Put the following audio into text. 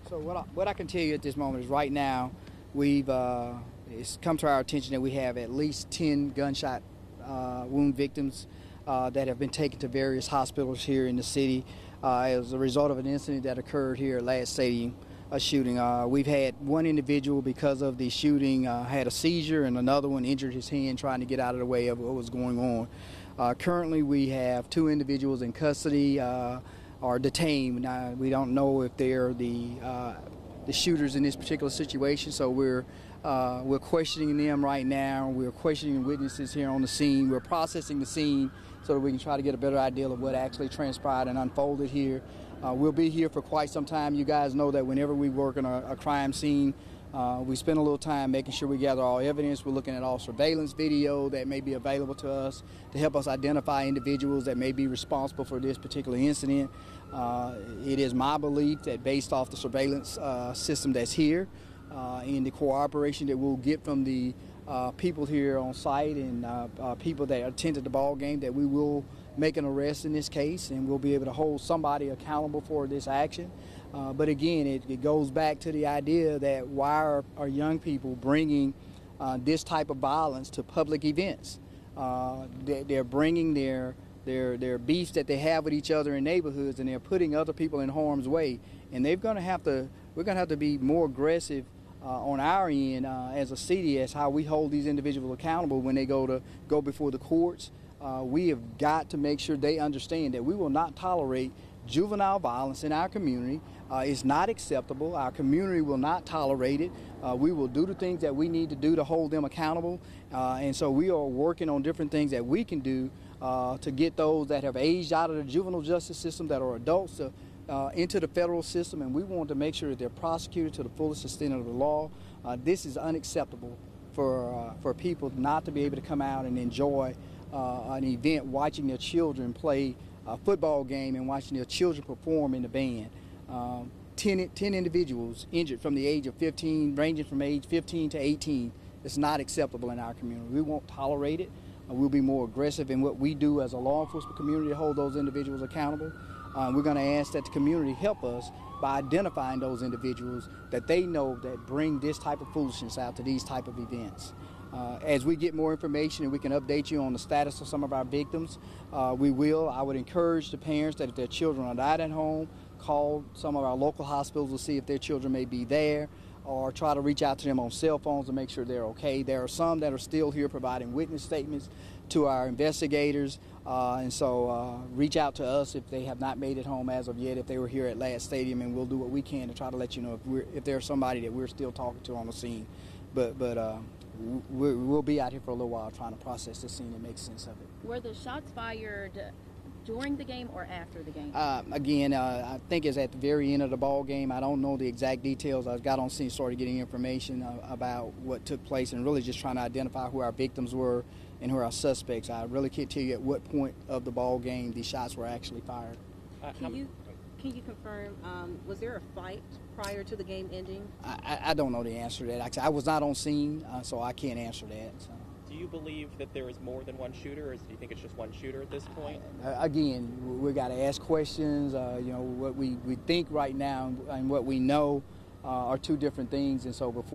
So what I can tell you at this moment is right now it's come to our attention that we have at least 10 gunshot wound victims that have been taken to various hospitals here in the city as a result of an incident that occurred here at Ladd Stadium, a shooting. We've had one individual, because of the shooting, had a seizure, and another one injured his hand trying to get out of the way of what was going on. Currently, we have 2 individuals in custody or detained. Now, we don't know if they're the shooters in this particular situation, so we're questioning them right now. We're questioning witnesses here on the scene. We're processing the scene so that we can try to get a better idea of what actually transpired and unfolded here. We'll be here for quite some time. You guys know that whenever we work on a crime scene, we spend a little time making sure we gather all evidence. We're looking at all surveillance video that may be available to us to help us identify individuals that may be responsible for this particular incident. It is my belief that based off the surveillance system that's here and the cooperation that we'll get from the people here on site and people that attended the ball game, that we will make an arrest in this case and we'll be able to hold somebody accountable for this action. But again, it goes back to the idea that why are young people bringing this type of violence to public events? They're bringing their beefs that they have with each other in neighborhoods, and they're putting other people in harm's way. And we're going to have to be more aggressive on our end as a city as how we hold these individuals accountable when they go before the courts. We have got to make sure they understand that we will not tolerate juvenile violence in our community. It's not acceptable. Our community will not tolerate it. We will do the things that we need to do to hold them accountable. And so we are working on different things that we can do to get those that have aged out of the juvenile justice system, that are adults, into the federal system. And we want to make sure that they're prosecuted to the fullest extent of the law. This is unacceptable for people not to be able to come out and enjoy an event, watching their children play a football game and watching their children perform in the band. 10 individuals injured from the age of 15, ranging from age 15 to 18. It's not acceptable in our community. We won't tolerate it. We'll be more aggressive in what we do as a law enforcement community to hold those individuals accountable. We're going to ask that the community help us by identifying those individuals that they know that bring this type of foolishness out to these type of events. As we get more information and we can update you on the status of some of our victims, we will. I would encourage the parents that if their children are not at home, call some of our local hospitals to see if their children may be there, or try to reach out to them on cell phones to make sure they're okay. There are some that are still here providing witness statements to our investigators, and so reach out to us if they have not made it home as of yet, if they were here at Ladd Stadium, and we'll do what we can to try to let you know if there's somebody that we're still talking to on the scene. But we'll be out here for a little while trying to process this scene and make sense of it. Were the shots fired during the game or after the game? Again, I think it's at the very end of the ball game. I don't know the exact details. I got on scene, started getting information about what took place, and really just trying to identify who our victims were and who our suspects. I really can't tell you at what point of the ball game these shots were actually fired. Can you confirm, was there a fight prior to the game ending? I don't know the answer to that. I was not on scene, so I can't answer that. So. Do you believe that there is more than one shooter, or do you think it's just one shooter at this point? Again, we got to ask questions. What we think right now and what we know are two different things, and so before